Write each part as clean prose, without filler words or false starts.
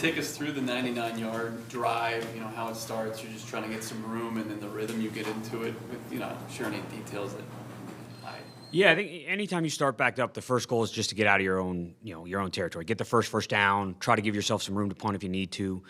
take us through the 99-yard drive, how it starts? You're just trying to get some room, and then the rhythm you get into it with, share any details that I... Yeah, I think anytime you start backed up, the first goal is just to get out of your own territory. Get the first down. Try to give yourself some room to punt if you need to.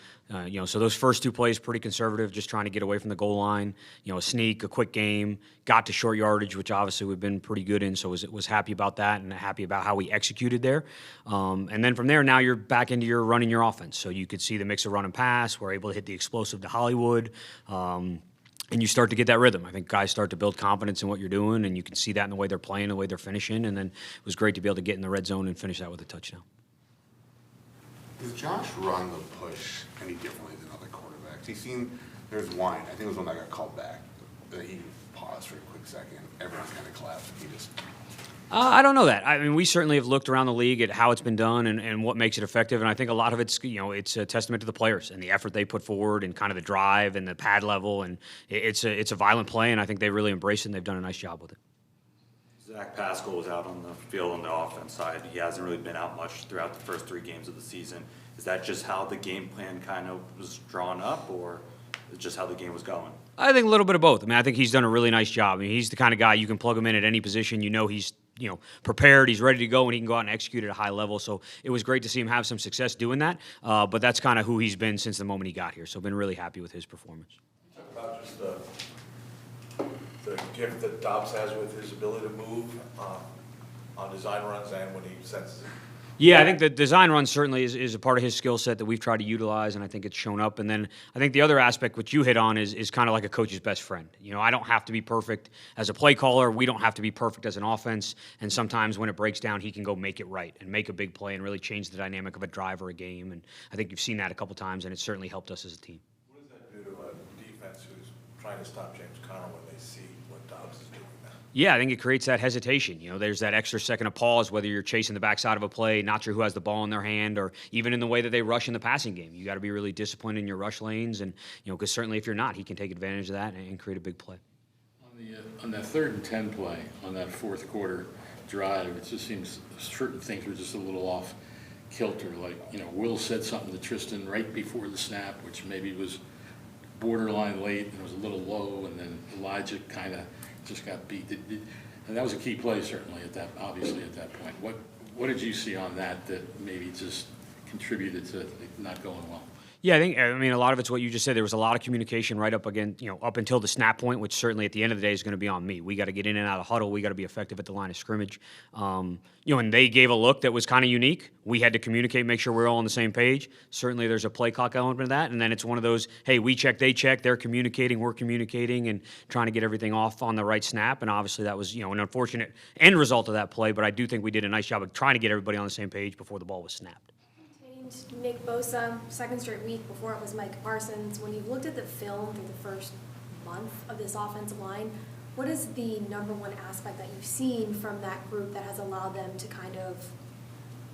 So those first two plays pretty conservative, just trying to get away from the goal line. A sneak, a quick game. Got to short yardage, which obviously we've been pretty good in. So was happy about that and happy about how we executed there. And then from there, now you're back into your running your offense. So you could see the mix of run and pass. We're able to hit the explosive to Hollywood. And you start to get that rhythm. I think guys start to build confidence in what you're doing, and you can see that in the way they're playing, the way they're finishing. And then it was great to be able to get in the red zone and finish that with a touchdown. Does Josh run the push any differently than other quarterbacks? There's one, I think it was one that got called back, that he paused for a quick second. Everyone kind of clapped, and he just... I don't know that. I mean, we certainly have looked around the league at how it's been done and what makes it effective, and I think a lot of it's it's a testament to the players and the effort they put forward and kind of the drive and the pad level, and it's a violent play, and I think they really embrace it and they've done a nice job with it. Zach Pascal was out on the field on the offense side. He hasn't really been out much throughout the first 3 games of the season. Is that just how the game plan kind of was drawn up, or is it just how the game was going? I think a little bit of both. I mean, I think he's done a really nice job. I mean, he's the kind of guy you can plug him in at any position. He's prepared, he's ready to go, and he can go out and execute at a high level. So it was great to see him have some success doing that. But that's kind of who he's been since the moment he got here. So I've been really happy with his performance. Talk about just the gift that Dobbs has with his ability to move on design runs and when he senses it. Yeah, I think the design run certainly is a part of his skill set that we've tried to utilize, and I think it's shown up. And then I think the other aspect, which you hit on, is kind of like a coach's best friend. I don't have to be perfect as a play caller. We don't have to be perfect as an offense. And sometimes when it breaks down, he can go make it right and make a big play and really change the dynamic of a drive or a game. And I think you've seen that a couple times, and it's certainly helped us as a team. What does that do to a defense who's trying to stop James Conner when they see what Dobbs is doing now? Yeah, I think it creates that hesitation. There's that extra second of pause, whether you're chasing the backside of a play, not sure who has the ball in their hand, or even in the way that they rush in the passing game. You got to be really disciplined in your rush lanes, and because certainly if you're not, he can take advantage of that and create a big play. On that 3rd and 10 play, on that fourth quarter drive, it just seems certain things were just a little off kilter. Like, Will said something to Tristan right before the snap, which maybe was borderline late and it was a little low, and then Elijah kind of just got beat. And that was a key play, certainly, at that point. What did you see on that maybe just contributed to it not going well? Yeah, I mean, a lot of it's what you just said. There was a lot of communication right up up until the snap point, which certainly at the end of the day is going to be on me. We got to get in and out of huddle. We got to be effective at the line of scrimmage. And they gave a look that was kind of unique. We had to communicate, make sure we're all on the same page. Certainly there's a play clock element of that. And then it's one of those, hey, we check, they check, they're communicating, we're communicating, and trying to get everything off on the right snap. And obviously that was, an unfortunate end result of that play, but I do think we did a nice job of trying to get everybody on the same page before the ball was snapped. Nick Bosa, 2nd straight week. Before it was Mike Parsons. When you've looked at the film through the first month of this offensive line, what is the number one aspect that you've seen from that group that has allowed them to kind of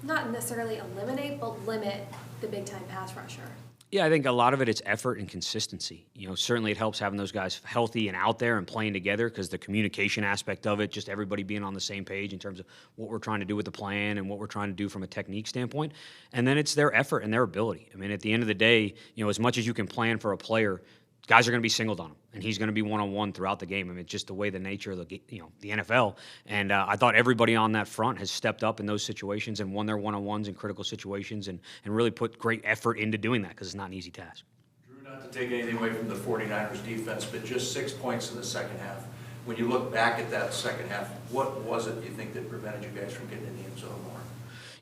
not necessarily eliminate, but limit the big-time pass rusher? Yeah, I think a lot of it is effort and consistency. Certainly it helps having those guys healthy and out there and playing together, because the communication aspect of it, just everybody being on the same page in terms of what we're trying to do with the plan and what we're trying to do from a technique standpoint. And then it's their effort and their ability. I mean, at the end of the day, as much as you can plan for a player, guys are going to be singled on him, and he's going to be one-on-one throughout the game. I mean, it's just the way the nature of the NFL. And I thought everybody on that front has stepped up in those situations and won their one-on-ones in critical situations and really put great effort into doing that, because it's not an easy task. Drew, not to take anything away from the 49ers defense, but just 6 points in the second half. When you look back at that second half, what was it you think that prevented you guys from getting in the end zone more?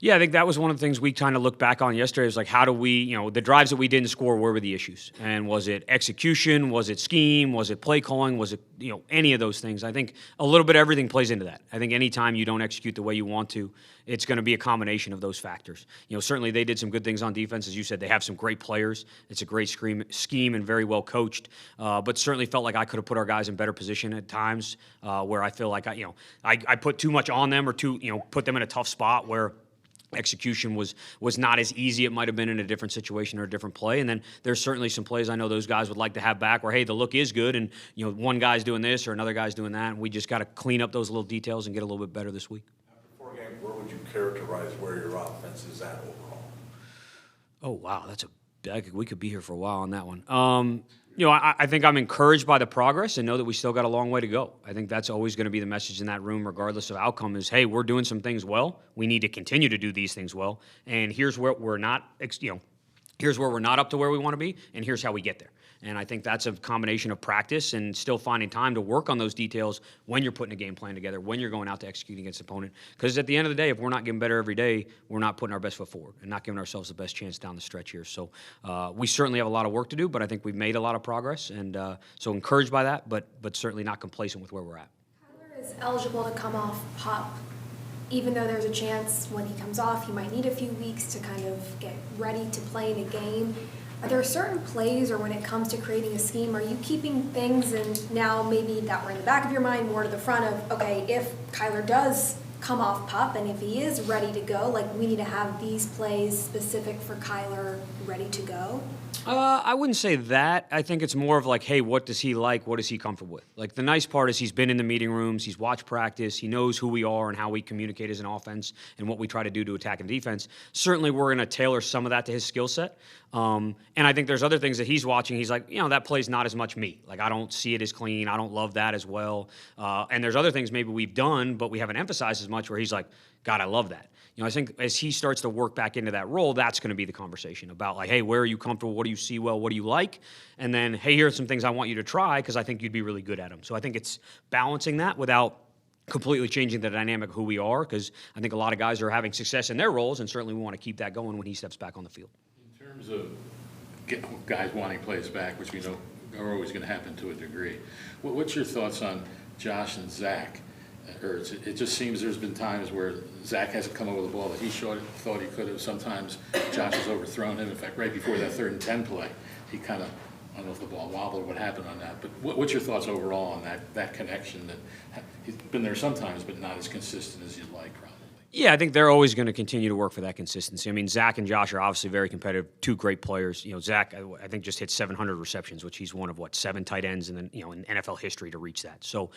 Yeah, I think that was one of the things we kind of looked back on yesterday. Was like, how do we, the drives that we didn't score, where were the issues? And was it execution? Was it scheme? Was it play calling? Was it, any of those things? I think a little bit of everything plays into that. I think anytime you don't execute the way you want to, it's going to be a combination of those factors. Certainly they did some good things on defense. As you said, they have some great players. It's a great scheme and very well coached. But certainly felt like I could have put our guys in better position at times where I feel like I put too much on them, or put them in a tough spot where execution was not as easy. It might have been in a different situation or a different play. And then there's certainly some plays I know those guys would like to have back where, hey, the look is good, and one guy's doing this or another guy's doing that, and we just got to clean up those little details and get a little bit better this week. After 4 games, where would you characterize where your offense is at overall? Oh, wow, we could be here for a while on that one. I think I'm encouraged by the progress and know that we still got a long way to go. I think that's always going to be the message in that room, regardless of outcome, is, hey, we're doing some things well. We need to continue to do these things well. And here's where we're not, here's where we're not up to where we want to be, and here's how we get there. And I think that's a combination of practice and still finding time to work on those details when you're putting a game plan together, when you're going out to execute against an opponent. Because at the end of the day, if we're not getting better every day, we're not putting our best foot forward and not giving ourselves the best chance down the stretch here. So we certainly have a lot of work to do, but I think we've made a lot of progress. And so encouraged by that, but certainly not complacent with where we're at. Kyler is eligible to come off PUP, even though there's a chance when he comes off, he might need a few weeks to kind of get ready to play in a game. Are there certain plays, or when it comes to creating a scheme, are you keeping things and now maybe that were in the back of your mind, more to the front of, okay, if Kyler does come off PUP and if he is ready to go, like we need to have these plays specific for Kyler ready to go? I wouldn't say that. I think it's more of like, hey, what does he like? What is he comfortable with? Like, the nice part is he's been in the meeting rooms, he's watched practice, he knows who we are and how we communicate as an offense and what we try to do to attack and defense. Certainly, we're going to tailor some of that to his skill set. And I think there's other things that he's watching. He's like, that play's not as much me. Like, I don't see it as clean. I don't love that as well. And there's other things maybe we've done, but we haven't emphasized as much, where he's like, God, I love that. I think as he starts to work back into that role, that's going to be the conversation about, like, hey, where are you comfortable? What do you see well? What do you like? And then, hey, here are some things I want you to try because I think you'd be really good at them. So I think it's balancing that without completely changing the dynamic of who we are, because I think a lot of guys are having success in their roles, and certainly we want to keep that going when he steps back on the field. In terms of guys wanting plays back, which we know are always going to happen to a degree, what's your thoughts on Josh and Zach? It just seems there's been times where Zach hasn't come over the ball that he thought he could have. Sometimes Josh has overthrown him. In fact, right before that 3rd and 10 play, he kind of, I don't know if the ball wobbled or what happened on that, but what's your thoughts overall on that connection? That he's been there sometimes, but not as consistent as you'd like, probably. Yeah, I think they're always going to continue to work for that consistency. I mean, Zach and Josh are obviously very competitive, two great players. Zach, I think, just hit 700 receptions, which he's one of, 7 tight ends in NFL history to reach that. So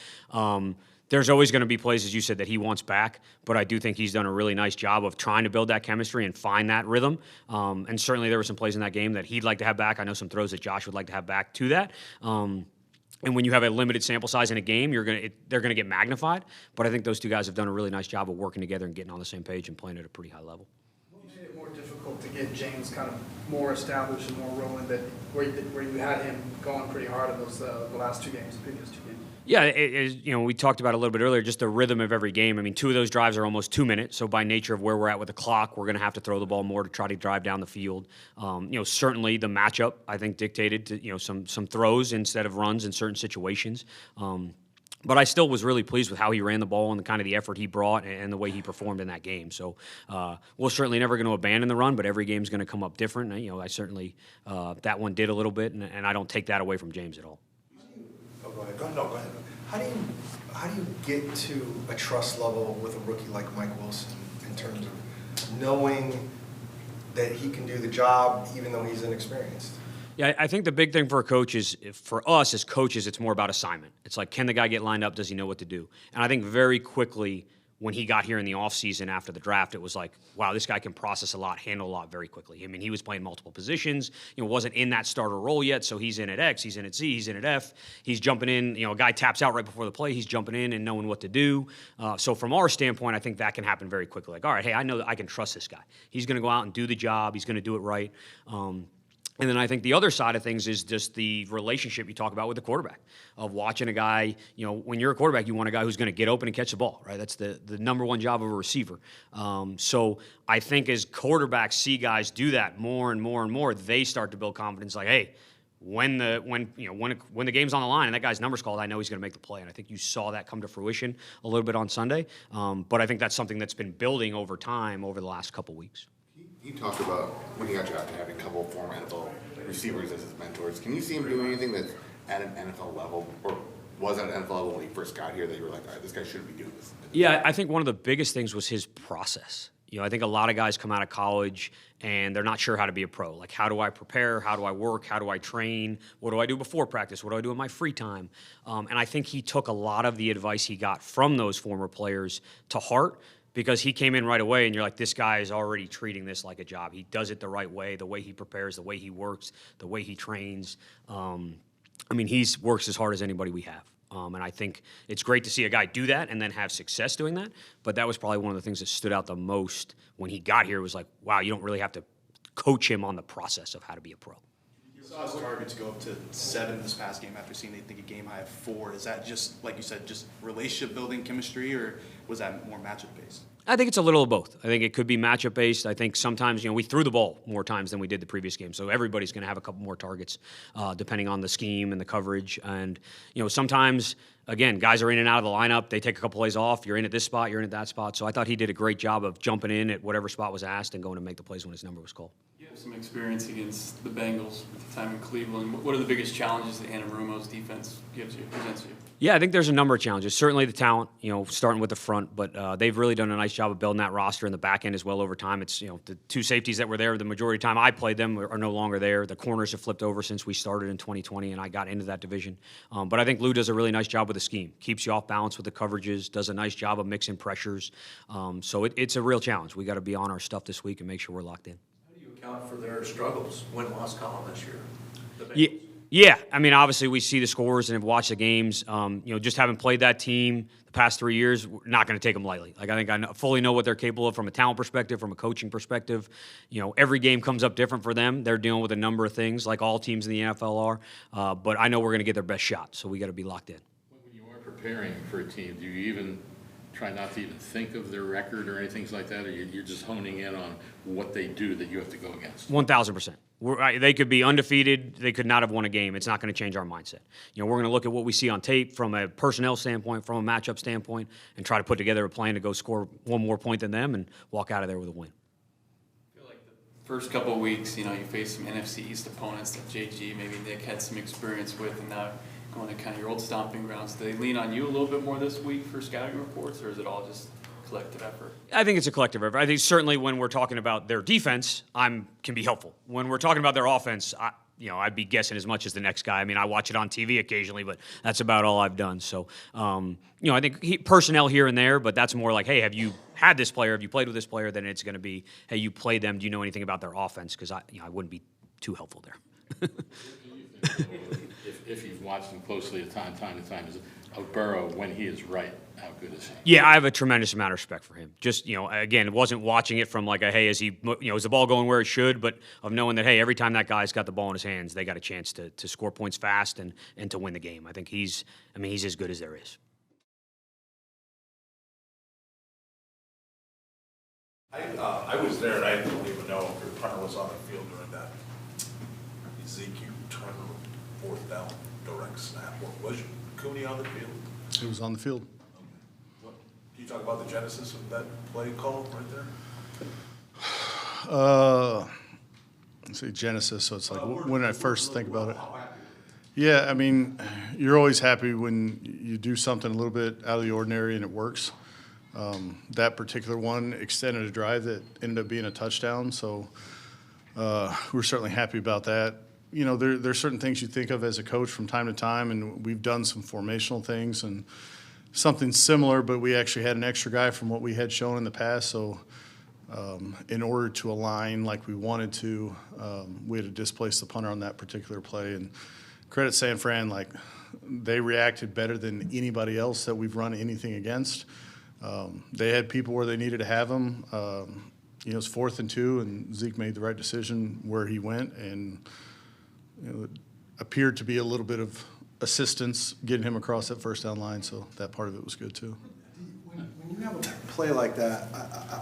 there's always going to be plays, as you said, that he wants back, but I do think he's done a really nice job of trying to build that chemistry and find that rhythm. And certainly there were some plays in that game that he'd like to have back. I know some throws that Josh would like to have back to that. And when you have a limited sample size in a game, they're going to get magnified. But I think those two guys have done a really nice job of working together and getting on the same page and playing at a pretty high level. What made it more difficult to get James kind of more established and more rolling, where you had him going pretty hard in those the last 2 games, the previous 2 games? Yeah, we talked about it a little bit earlier, just the rhythm of every game. I mean, 2 of those drives are almost 2 minutes, so by nature of where we're at with the clock, we're going to have to throw the ball more to try to drive down the field. Certainly the matchup, I think, dictated to, some throws instead of runs in certain situations. But I still was really pleased with how he ran the ball and the kind of the effort he brought and the way he performed in that game. So we're certainly never going to abandon the run, but every game's going to come up different. I certainly that one did a little bit, and I don't take that away from James at all. Go ahead. No, go ahead. How do you get to a trust level with a rookie like Mike Wilson in terms of knowing that he can do the job even though he's inexperienced? Yeah, I think the big thing for a coach is, for us as coaches, it's more about assignment. It's like, can the guy get lined up? Does he know what to do? And I think very quickly, when he got here in the offseason after the draft, it was like, wow, this guy can process a lot, handle a lot very quickly. I mean, he was playing multiple positions, wasn't in that starter role yet, so he's in at X, he's in at Z, he's in at F. He's jumping in, a guy taps out right before the play, he's jumping in and knowing what to do. So from our standpoint, I think that can happen very quickly. Like, all right, hey, I know that I can trust this guy. He's going to go out and do the job. He's going to do it right. And then I think the other side of things is just the relationship you talk about with the quarterback, of watching a guy, when you're a quarterback, you want a guy who's going to get open and catch the ball, right? That's the number one job of a receiver. So I think as quarterbacks see guys do that more and more and more, they start to build confidence like, hey, when the game's on the line and that guy's number's called, I know he's going to make the play. And I think you saw that come to fruition a little bit on Sunday. But I think that's something that's been building over time over the last couple weeks. You talked about, when you got drafted, having a couple of former NFL receivers as his mentors. Can you see him doing anything that's at an NFL level, or was at an NFL level when he first got here, that you were like, all right, this guy shouldn't be doing this? Yeah, I think one of the biggest things was his process. I think a lot of guys come out of college and they're not sure how to be a pro. Like, how do I prepare? How do I work? How do I train? What do I do before practice? What do I do in my free time? And I think he took a lot of the advice he got from those former players to heart, because he came in right away, and you're like, this guy is already treating this like a job. He does it the right way, the way he prepares, the way he works, the way he trains. I mean, he works as hard as anybody we have. And I think it's great to see a guy do that and then have success doing that. But that was probably one of the things that stood out the most when he got here. Was like, wow, you don't really have to coach him on the process of how to be a pro. You saw his targets go up to 7 this past game after seeing, I think, a game high of 4. Is that just, like you said, just relationship building chemistry, or was that more matchup based? I think it's a little of both. I think it could be matchup based. I think sometimes, we threw the ball more times than we did the previous game. So everybody's going to have a couple more targets depending on the scheme and the coverage. And, sometimes, again, guys are in and out of the lineup. They take a couple plays off. You're in at this spot, you're in at that spot. So I thought he did a great job of jumping in at whatever spot was asked and going to make the plays when his number was called. You have some experience against the Bengals at the time in Cleveland. What are the biggest challenges that Anarumo's defense presents you? Yeah, I think there's a number of challenges. Certainly the talent, starting with the front, but they've really done a nice job of building that roster in the back end as well over time. It's, the two safeties that were there the majority of the time I played them are no longer there. The corners have flipped over since we started in 2020 and I got into that division. But I think Lou does a really nice job with the scheme. Keeps you off balance with the coverages, does a nice job of mixing pressures. So it's a real challenge. We got to be on our stuff this week and make sure we're locked in. How do you account for their struggles, win-loss column this year? The Bengals. Yeah. Yeah, I mean, obviously we see the scores and have watched the games. Just having played that team the past 3 years, we're not going to take them lightly. Like, I think I fully know what they're capable of from a talent perspective, from a coaching perspective. Every game comes up different for them. They're dealing with a number of things, like all teams in the NFL are. But I know we're going to get their best shot, so we got to be locked in. When you are preparing for a team, do you even try not to even think of their record or anything like that, or you're just honing in on what they do that you have to go against? 1,000%. They could be undefeated. They could not have won a game. It's not going to change our mindset. We're going to look at what we see on tape from a personnel standpoint, from a matchup standpoint, and try to put together a plan to go score one more point than them and walk out of there with a win. I feel like the first couple of weeks, you face some NFC East opponents that JG, maybe Nick had some experience with, and now going to kind of your old stomping grounds. Do they lean on you a little bit more this week for scouting reports, or is it all just collective effort? I think it's a collective effort. I think certainly when we're talking about their defense, can be helpful. When we're talking about their offense, I'd be guessing as much as the next guy. I mean, I watch it on TV occasionally, but that's about all I've done. So, I think personnel here and there, but that's more like, hey, have you had this player? Have you played with this player? Then it's going to be, hey, you played them. Do you know anything about their offense? Because I wouldn't be too helpful there. If you've watched him closely time to time, is of Burrow when he is right, how good is he? Yeah, I have a tremendous amount of respect for him. Just, again, it wasn't watching it from like a, hey, is the ball going where it should, but of knowing that, hey, every time that guy's got the ball in his hands, they got a chance to score points fast and to win the game. I think he's as good as there is. I was there, and I didn't even know if Earnhardt was on the field during that Ezekiel turn fourth down direct snap. Was Cooney on the field? He was on the field. Can you talk about the genesis of that play call right there? Let's see, genesis, so it's like when I first think about it. Yeah, I mean, you're always happy when you do something a little bit out of the ordinary and it works. That particular one extended a drive that ended up being a touchdown, so we're certainly happy about that. There's certain things you think of as a coach from time to time, and we've done some formational things and something similar, but we actually had an extra guy from what we had shown in the past, so in order to align like we wanted to, we had to displace the punter on that particular play. And credit San Fran, like they reacted better than anybody else that we've run anything against. They had people where they needed to have them. It was 4th and 2, and Zeke made the right decision where he went, and it appeared to be a little bit of assistance getting him across that first down line, so that part of it was good too. When you have a play like that,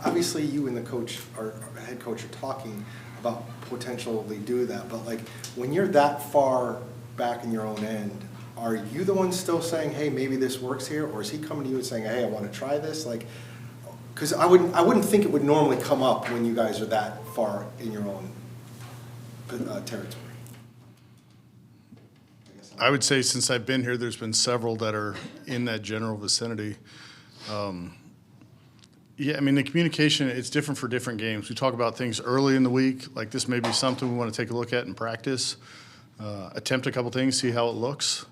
obviously you and the coach or head coach are talking about potentially do that, but like when you're that far back in your own end, are you the one still saying, hey, maybe this works here, or is he coming to you and saying, hey, I want to try this? Like, because I wouldn't think it would normally come up when you guys are that far in your own territory. I would say since I've been here, there's been several that are in that general vicinity. Yeah, I mean, the communication, it's different for different games. We talk about things early in the week, like this may be something we want to take a look at in practice, attempt a couple things, see how it looks.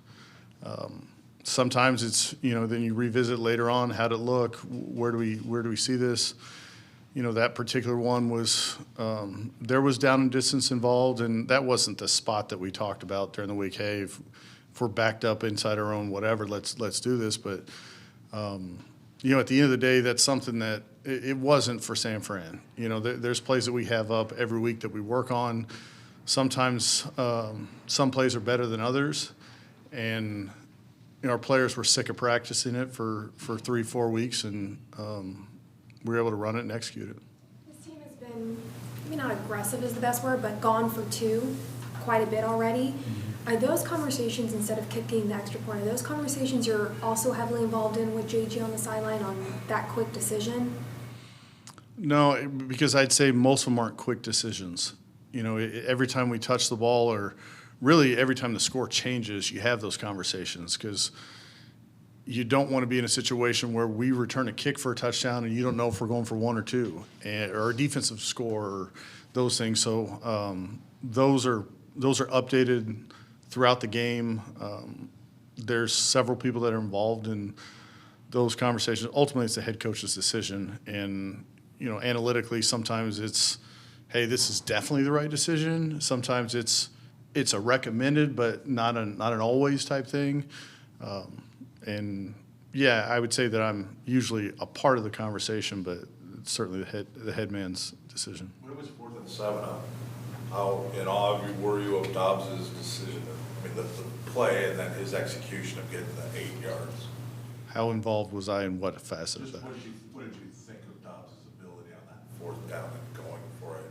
Sometimes it's, then you revisit later on, how'd it look? Where do we see this? That particular one was, there was down and distance involved, and that wasn't the spot that we talked about during the week. Hey, if we're backed up inside our own whatever, let's do this. But, at the end of the day, that's something that it wasn't for San Fran. There's plays that we have up every week that we work on. Sometimes some plays are better than others, and our players were sick of practicing it for 3-4 weeks, and we were able to run it and execute it. This team has been, maybe not aggressive is the best word, but gone for two quite a bit already. Are those conversations, instead of kicking the extra point, are those conversations you're also heavily involved in with JG on the sideline on that quick decision? No, because I'd say most of them aren't quick decisions. Every time we touch the ball, or really every time the score changes, you have those conversations, because you don't want to be in a situation where we return a kick for a touchdown and you don't know if we're going for 1 or 2, or a defensive score, or those things. So those are updated throughout the game. There's several people that are involved in those conversations. Ultimately, it's the head coach's decision, and analytically, sometimes it's, hey, this is definitely the right decision. Sometimes it's a recommended, but not an always type thing. And yeah, I would say that I'm usually a part of the conversation, but it's certainly the head man's decision. When it was 4th and 7, how in awe were you of Dobbs' decision? The play and then his execution of getting the 8 yards. How involved was I in what facet of Just that? what did you think of Dobbs' ability on that 4th down and going for it?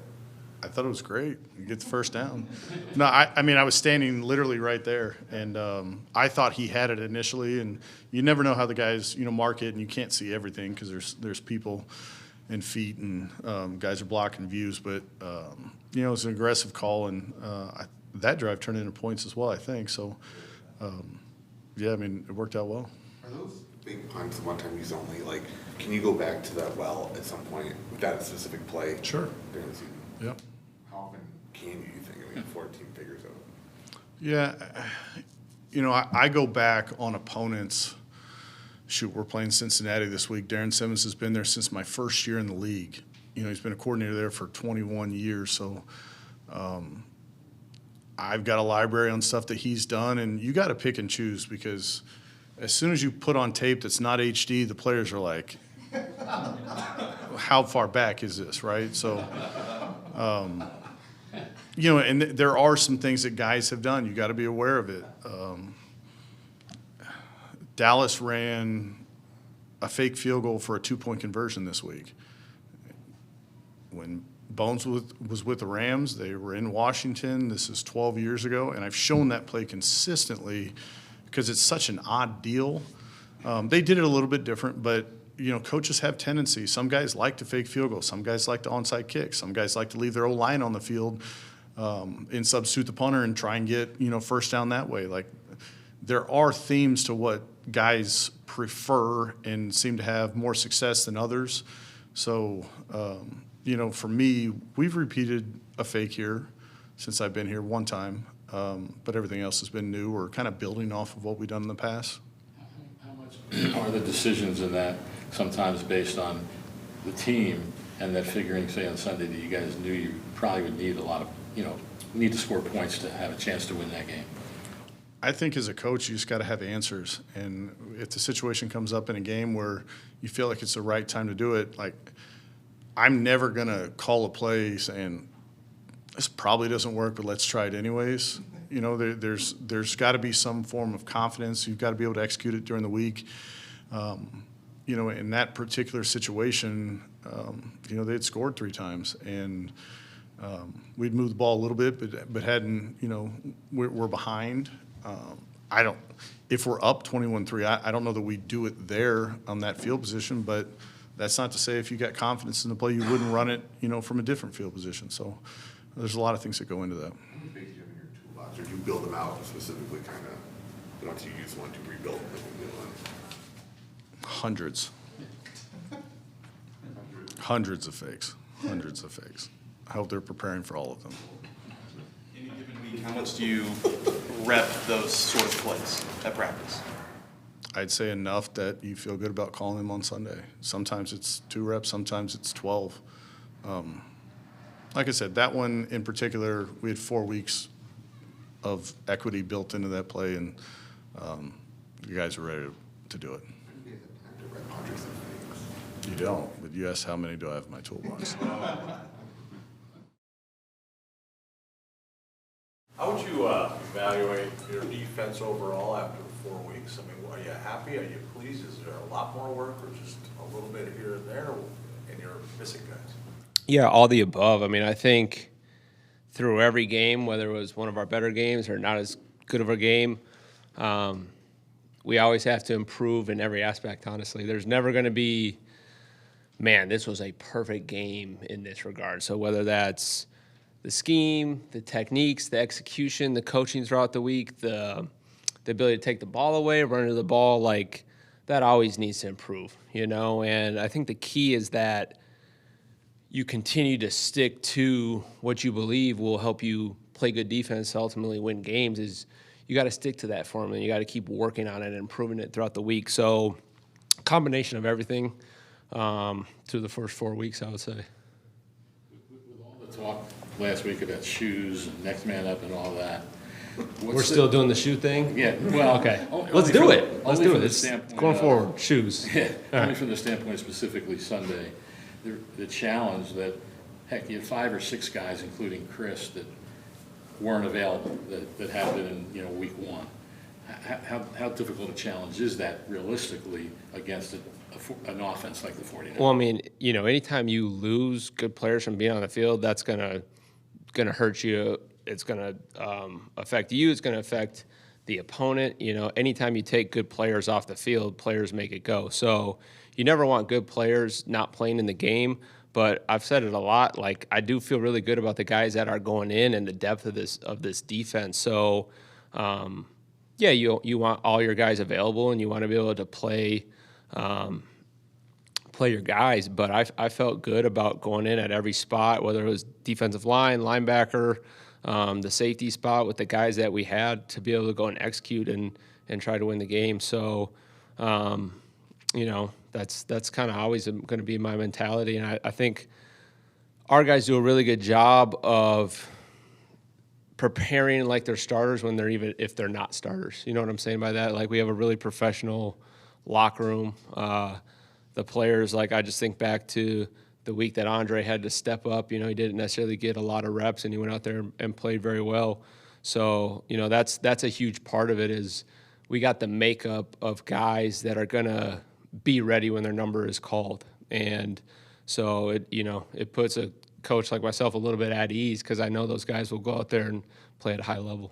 I thought it was great. You get the first down. No, I was standing literally right there, and I thought he had it initially. And you never know how the guys, mark it, and you can't see everything because there's people and feet, and guys are blocking views. But it was an aggressive call, and that drive turned into points as well, I think. So, it worked out well. Are those big punts, one time use only, can you go back to that well at some point with that specific play? Sure. During the season? Yep. How often can you think? 14 figures out. Yeah, I go back on opponents. Shoot, we're playing Cincinnati this week. Darren Simmons has been there since my first year in the league. He's been a coordinator there for 21 years. So I've got a library on stuff that he's done, and you got to pick and choose, because as soon as you put on tape that's not HD, the players are like, how far back is this, right? So, and there are some things that guys have done. You got to be aware of it. Dallas ran a fake field goal for a 2-point conversion this week. When Bones was with the Rams, they were in Washington. This is 12 years ago, and I've shown that play consistently because it's such an odd deal. They did it a little bit different, but coaches have tendencies. Some guys like to fake field goals. Some guys like to onside kick. Some guys like to leave their O-line on the field and substitute the punter and try and get first down that way. There are themes to what guys prefer and seem to have more success than others. So, for me, we've repeated a fake here since I've been here one time, but everything else has been new. We're kind of building off of what we've done in the past. How much are the decisions in that sometimes based on the team, and that figuring, say, on Sunday that you guys knew you probably would need a lot of, need to score points to have a chance to win that game? I think as a coach, you just got to have answers. And if the situation comes up in a game where you feel like it's the right time to do it, I'm never going to call a play saying, this probably doesn't work, but let's try it anyways. There's got to be some form of confidence. You've got to be able to execute it during the week. In that particular situation, they had scored 3 times. And we'd moved the ball a little bit, but hadn't, we're behind. If we're up 21-3, I don't know that we do it there on that field position, but that's not to say if you got confidence in the play, you wouldn't run it, from a different field position. So there's a lot of things that go into that. How many things do you have in your toolbox, or do you build them out specifically, kind of, once you use one to rebuild them with a new one? Hundreds. Hundreds of fakes. Hundreds of fakes. I hope they're preparing for all of them. Any given week, how much do you rep those sort of plays at practice? I'd say enough that you feel good about calling him on Sunday. Sometimes it's 2 reps, sometimes it's 12. Like I said, that one in particular, we had 4 weeks of equity built into that play, and you guys were ready to do it. You don't, but you asked how many do I have in my toolbox. How would you evaluate your defense overall after 4 weeks? I mean, are you happy? Are you pleased? Is there a lot more work or just a little bit here and there, and you're missing guys? Yeah, all the above. I mean, I think through every game, whether it was one of our better games or not as good of a game, we always have to improve in every aspect, honestly. There's never going to be, man, this was a perfect game in this regard. So whether that's the scheme, the techniques, the execution, the coaching throughout the week, the ability to take the ball away, run into the ball, like that always needs to improve, you know? And I think the key is that you continue to stick to what you believe will help you play good defense to ultimately win games. Is you got to stick to that formula. You got to keep working on it and improving it throughout the week. So combination of everything through the first 4 weeks, I would say. With all the talk last week about shoes and next man up and all that. We're still doing the shoe thing? Yeah, well. Okay. only Let's from do the- it. Let's only do from it. the It's standpoint going of- forward. Shoes. Yeah, All only right. from the standpoint specifically Sunday, the challenge that, heck, you had 5 or 6 guys, including Chris, that weren't available, that had been in, week 1. How difficult a challenge is that realistically against an offense like the 49ers? Well, I mean, anytime you lose good players from being on the field, that's gonna hurt you. It's gonna affect you. It's gonna affect the opponent. Anytime you take good players off the field, players make it go. So you never want good players not playing in the game. But I've said it a lot. Like, I do feel really good about the guys that are going in and the depth of this defense. So, yeah, you want all your guys available and you want to be able to play your guys. But I felt good about going in at every spot, whether it was defensive line, linebacker, the safety spot with the guys that we had to be able to go and execute and try to win the game. So, that's kind of always going to be my mentality. And I think our guys do a really good job of preparing like they're starters when they're even if they're not starters. You know what I'm saying by that? Like, we have a really professional locker room. The players, like, I just think back to the week that Andre had to step up. He didn't necessarily get a lot of reps, and he went out there and played very well. So, that's a huge part of it is we got the makeup of guys that are going to be ready when their number is called. And so it puts a coach like myself a little bit at ease because I know those guys will go out there and play at a high level.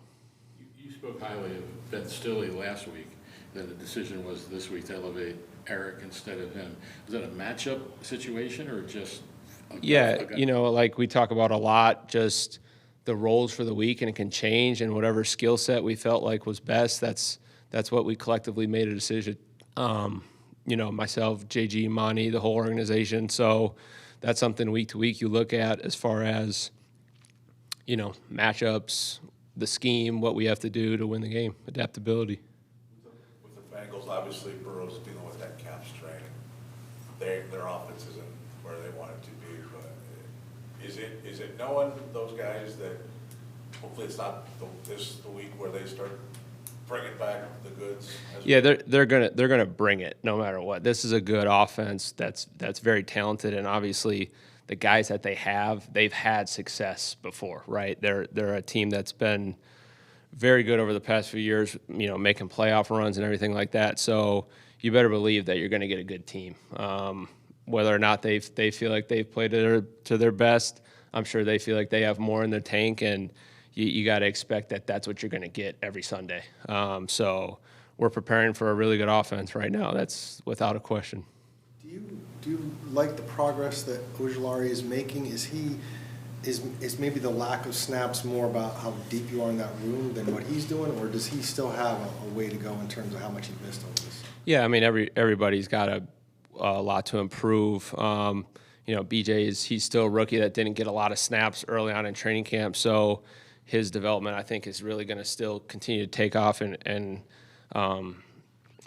You spoke highly of Ben Stilley last week, that the decision was this week to elevate Eric instead of him. Was that a matchup situation or just like we talk about a lot, just the roles for the week, and it can change, and whatever skill set we felt like was best, that's what we collectively made a decision. Myself, JG, Monty, the whole organization. So that's something week to week you look at as far as, matchups, the scheme, what we have to do to win the game, adaptability. With the Bengals, obviously Burrow's dealing with that cap strain. Their offense isn't where they want it to be, but is it knowing those guys that hopefully it's not the week where they start bringing back the goods? Yeah, they're gonna bring it no matter what. This is a good offense that's very talented, and obviously the guys that they've had success before, right? They're a team that's been very good over the past few years, making playoff runs and everything like that. So you better believe that you're going to get a good team. Whether or not they feel like they've played to their best, I'm sure they feel like they have more in their tank, and you got to expect that that's what you're going to get every Sunday. So we're preparing for a really good offense right now. That's without a question. Do you like the progress that Ojulari is making? Is maybe the lack of snaps more about how deep you are in that room than what he's doing, or does he still have a way to go in terms of how much he missed over this? Yeah, I mean everybody's got a lot to improve. BJ he's still a rookie that didn't get a lot of snaps early on in training camp, so his development I think is really going to still continue to take off and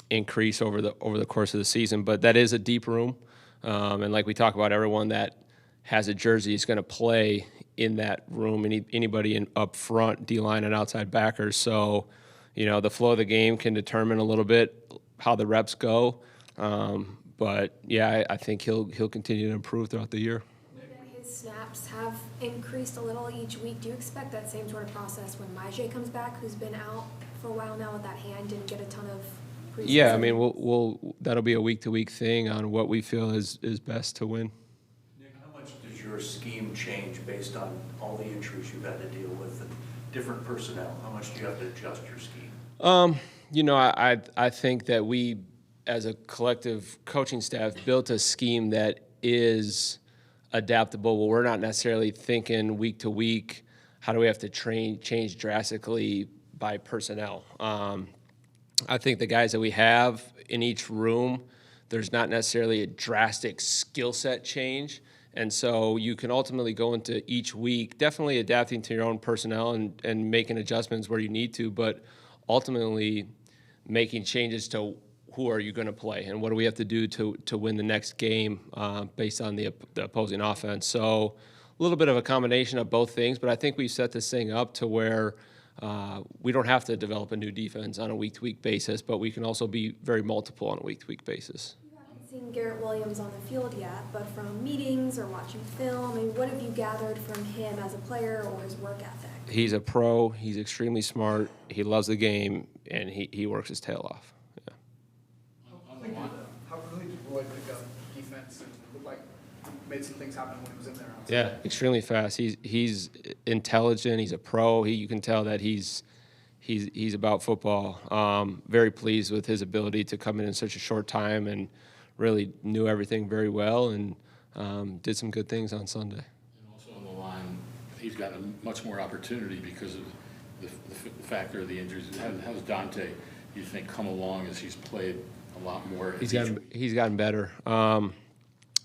increase over the course of the season. But that is a deep room, and like we talk about, everyone that has a jersey is going to play in that room. Anybody up front, D-line and outside backers. So, the flow of the game can determine a little bit how the reps go. But yeah, I think he'll continue to improve throughout the year. His snaps have increased a little each week. Do you expect that same sort of process when Majay comes back, who's been out for a while now with that hand, didn't get a ton of preseason? Yeah, I mean, we'll that'll be a week-to-week thing on what we feel is best to win. Nick, how much does your scheme change based on all the injuries you've had to deal with and different personnel? How much do you have to adjust your scheme? I think that we, as a collective coaching staff, built a scheme that is adaptable. Well, we're not necessarily thinking week to week, how do we have to change drastically by personnel. I think the guys that we have in each room, there's not necessarily a drastic skill set change. And so you can ultimately go into each week, definitely adapting to your own personnel and making adjustments where you need to, but ultimately making changes to who are you going to play and what do we have to do to win the next game based on the opposing offense. So a little bit of a combination of both things, but I think we've set this thing up to where we don't have to develop a new defense on a week-to-week basis, but we can also be very multiple on a week-to-week basis. You haven't seen Garrett Williams on the field yet, but from meetings or watching film, I mean, what have you gathered from him as a player or his work ethic? He's a pro. He's extremely smart. He loves the game, and he works his tail off. Yeah. How really did Roy pick up defense and looked like made some things happen when he was in there? Yeah, extremely fast. He's intelligent. He's a pro. You can tell that he's about football. Very pleased with his ability to come in such a short time and really knew everything very well and did some good things on Sunday. And also on the line, he's gotten much more opportunity because of the factor of the injuries. How's Dante, you think, come along as he's played a lot more? He's gotten better.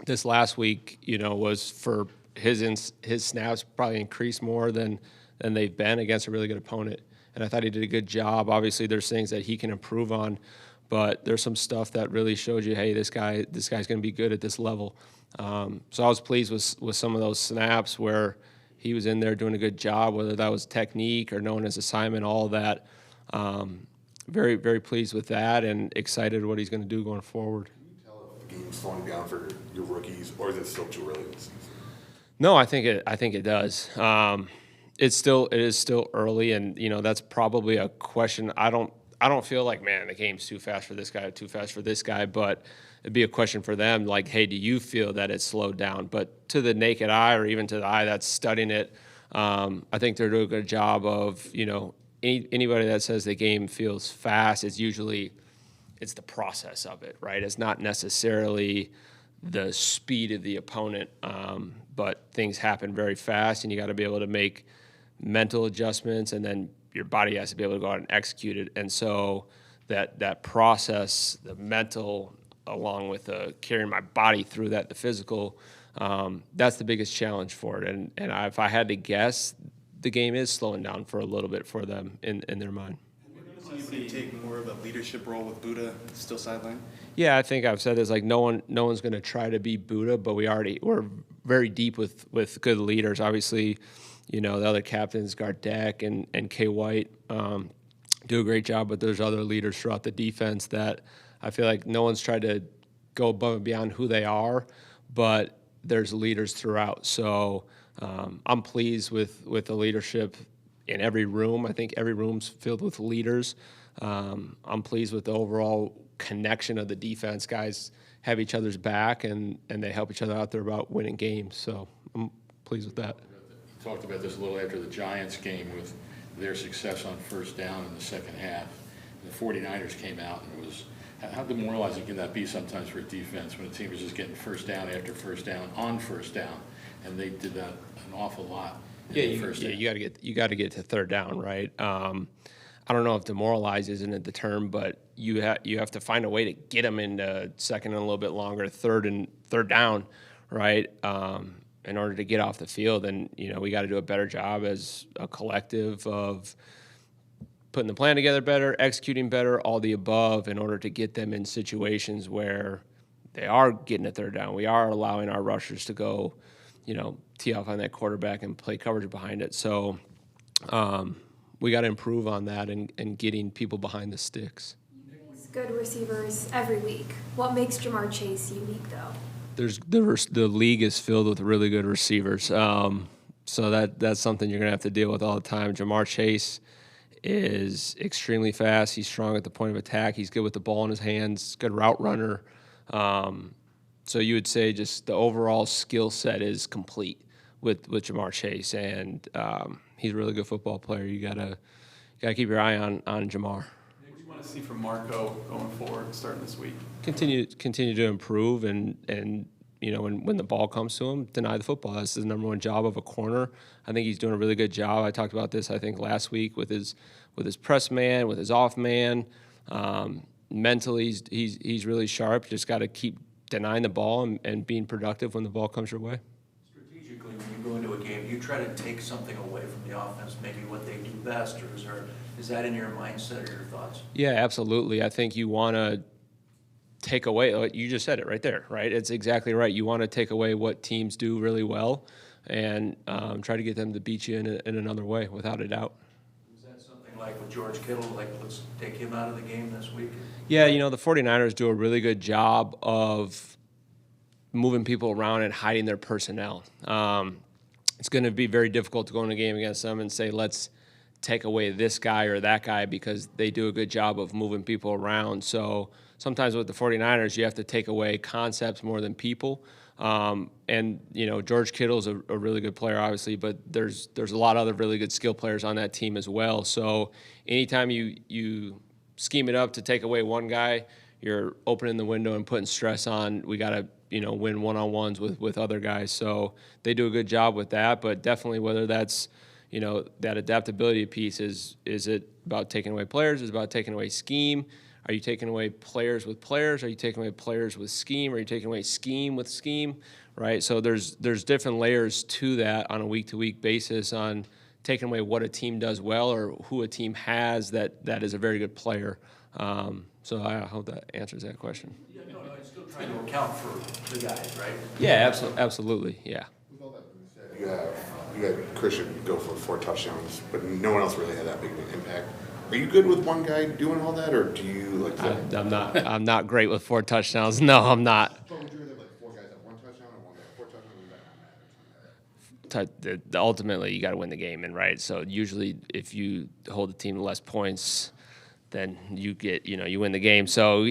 This last week, was for his snaps probably increased more than they've been against a really good opponent. And I thought he did a good job. Obviously, there's things that he can improve on, but there's some stuff that really showed you, hey, this guy's going to be good at this level. So I was pleased with some of those snaps where he was in there doing a good job, whether that was technique or knowing his assignment, all of that. Very, very pleased with that and excited what he's going to do going forward. Can you tell if the game's slowing down for your rookies, or is it still too early in the season? No, I think it does. It is still early, and that's probably a question. I don't feel like, man, the game's too fast for this guy, too fast for this guy, but it'd be a question for them, like, hey, do you feel that it's slowed down? But to the naked eye, or even to the eye that's studying it, I think they're doing a good job of, anybody that says the game feels fast is usually it's the process of it, right? It's not necessarily the speed of the opponent, but things happen very fast, and you got to be able to make mental adjustments, and then your body has to be able to go out and execute it. And so that process, the mental, along with carrying my body through that, the physical, that's the biggest challenge for it. And if I had to guess, the game is slowing down for a little bit for them in their mind. Anybody take more of a leadership role with Buddha still sideline? Yeah, I think I've said this, like no one's going to try to be Buddha, but we're very deep with good leaders. Obviously, the other captains, Gardeck and Kay White, do a great job, but there's other leaders throughout the defense that I feel like no one's tried to go above and beyond who they are, but there's leaders throughout. So I'm pleased with the leadership in every room. I think every room's filled with leaders. I'm pleased with the overall connection of the defense. Guys have each other's back, and they help each other out there about winning games. So I'm pleased with that. You talked about this a little after the Giants game with their success on first down in the second half. The 49ers came out, and it was how demoralizing can that be sometimes for a defense when a team is just getting first down after first down on first down, and they did that an awful lot. You got to get to third down, right? I don't know if demoralize isn't the term, but you have to find a way to get them into second and a little bit longer, third down, right? In order to get off the field, and we got to do a better job as a collective of putting the plan together better, executing better, all the above in order to get them in situations where they are getting a third down. We are allowing our rushers to go, tee off on that quarterback and play coverage behind it. So we got to improve on that and getting people behind the sticks. Good receivers every week. What makes Jamar Chase unique, though? The league is filled with really good receivers. So that's something you're going to have to deal with all the time. Jamar Chase is extremely fast. He's strong at the point of attack. He's good with the ball in his hands, good route runner. So you would say just the overall skill set is complete with Jamar Chase, and he's a really good football player. You gotta keep your eye on Jamar. What do you want to see from Marco going forward, starting this week? Continue to improve, and when the ball comes to him, deny the football. That's the number one job of a corner. I think he's doing a really good job. I talked about this, I think, last week with his press man, with his off man. Mentally, he's really sharp. Just got to keep denying the ball and being productive when the ball comes your way. Strategically, when you go into a game, you try to take something away from the offense, maybe what they do best, or is that in your mindset or your thoughts? Yeah, absolutely. I think you want to take away, you just said it right there, right? It's exactly right. You want to take away what teams do really well and try to get them to beat you in another way, without a doubt. Is that something like with George Kittle, like let's take him out of the game this week? Yeah, the 49ers do a really good job of moving people around and hiding their personnel. It's going to be very difficult to go in a game against them and say, let's take away this guy or that guy, because they do a good job of moving people around. So sometimes with the 49ers, you have to take away concepts more than people. And George Kittle's a really good player, obviously, but there's a lot of other really good skill players on that team as well. So anytime you scheme it up to take away one guy, you're opening the window and putting stress on. We got to win one-on-ones with other guys. So they do a good job with that. But definitely, whether that's that adaptability piece, is it about taking away players? Is it about taking away scheme? Are you taking away players with players? Are you taking away players with scheme? Are you taking away scheme with scheme? Right? So there's different layers to that on a week-to-week basis on taking away what a team does well or who a team has that is a very good player. So I hope that answers that question. Yeah, no, it's still trying to account for the guys, right? Yeah, absolutely, yeah. You had Christian go for 4 touchdowns, but no one else really had that big of an impact. Are you good with one guy doing all that, or do you like that? I'm not great with 4 touchdowns. No, I'm not. So would you rather like 4 guys at 1 touchdown or 1 guy at 4 touchdowns? Ultimately, you got to win the game, and right. So usually, if you hold the team to less points, then you get you win the game. So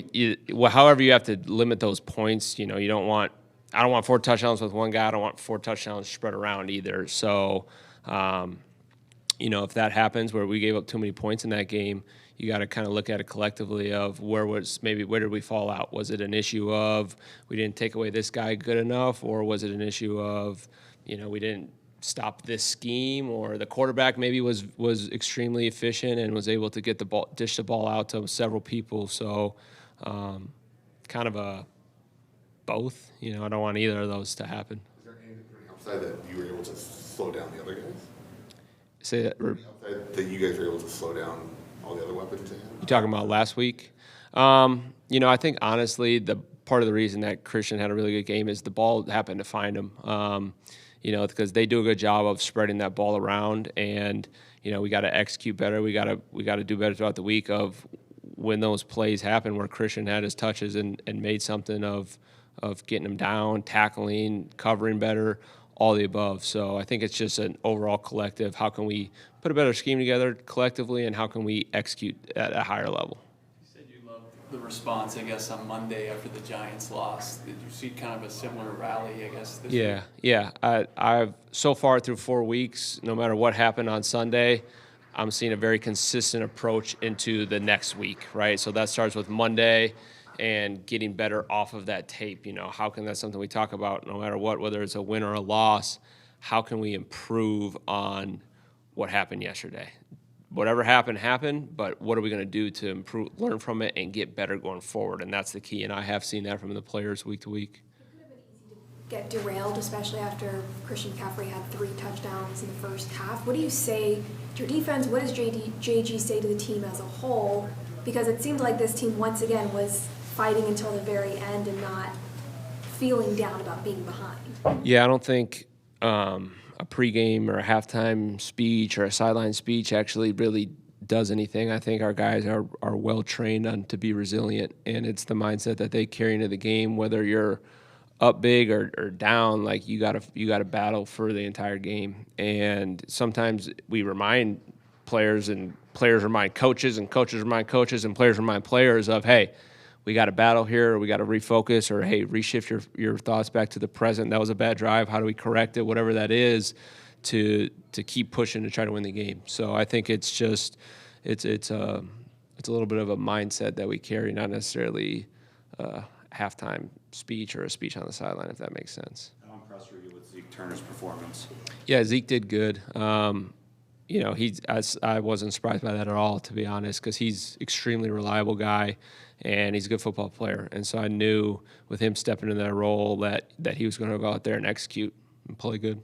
however you have to limit those points, you don't want. I don't want 4 touchdowns with one guy. I don't want 4 touchdowns spread around either. So, if that happens where we gave up too many points in that game, you got to kind of look at it collectively of where did we fall out? Was it an issue of we didn't take away this guy good enough, or was it an issue of we didn't stop this scheme, or the quarterback maybe was extremely efficient and was able to get dish the ball out to several people. So, kind of a both. I don't want either of those to happen. Is there anything outside that you were able to slow down the other guys? Say that. Outside that you guys were able to slow down all the other weapons they had? You talking about last week? I think honestly, the part of the reason that Christian had a really good game is the ball happened to find him. Because they do a good job of spreading that ball around, and we got to execute better. We got to do better throughout the week of when those plays happen where Christian had his touches and made something of getting him down, tackling, covering better, all the above. So I think it's just an overall collective. How can we put a better scheme together collectively, and how can we execute at a higher level? You said you loved the response, I guess, on Monday after the Giants lost. Did you see kind of a similar rally, I guess, this week? Yeah. I've so far through 4 weeks, no matter what happened on Sunday, I'm seeing a very consistent approach into the next week, right? So that starts with Monday and getting better off of that tape. How can that's something we talk about no matter what, whether it's a win or a loss, how can we improve on what happened yesterday? Whatever happened, but what are we going to do to improve, learn from it, and get better going forward? And that's the key, and I have seen that from the players week to week. It could have been easy to get derailed, especially after Christian McCaffrey had 3 touchdowns in the first half. What do you say to your defense? What does JG say to the team as a whole? Because it seemed like this team, once again, was fighting until the very end and not feeling down about being behind. Yeah, I don't think a pregame or a halftime speech or a sideline speech actually really does anything. I think our guys are well trained on to be resilient, and it's the mindset that they carry into the game, whether you're up big or down. Like you gotta battle for the entire game. And sometimes we remind players, and players remind coaches, and coaches remind coaches, and players remind players of, hey, we got to battle here, or we got to refocus, or hey, reshift your thoughts back to the present. That was a bad drive. How do we correct it? Whatever that is, to keep pushing to try to win the game. So I think it's just it's a little bit of a mindset that we carry, not necessarily a halftime speech or a speech on the sideline, if that makes sense. How impressed were you with Zeke Turner's performance? Yeah, Zeke did good. I wasn't surprised by that at all, to be honest, because he's extremely reliable guy, and he's a good football player. And so I knew with him stepping into that role that he was going to go out there and execute and play good.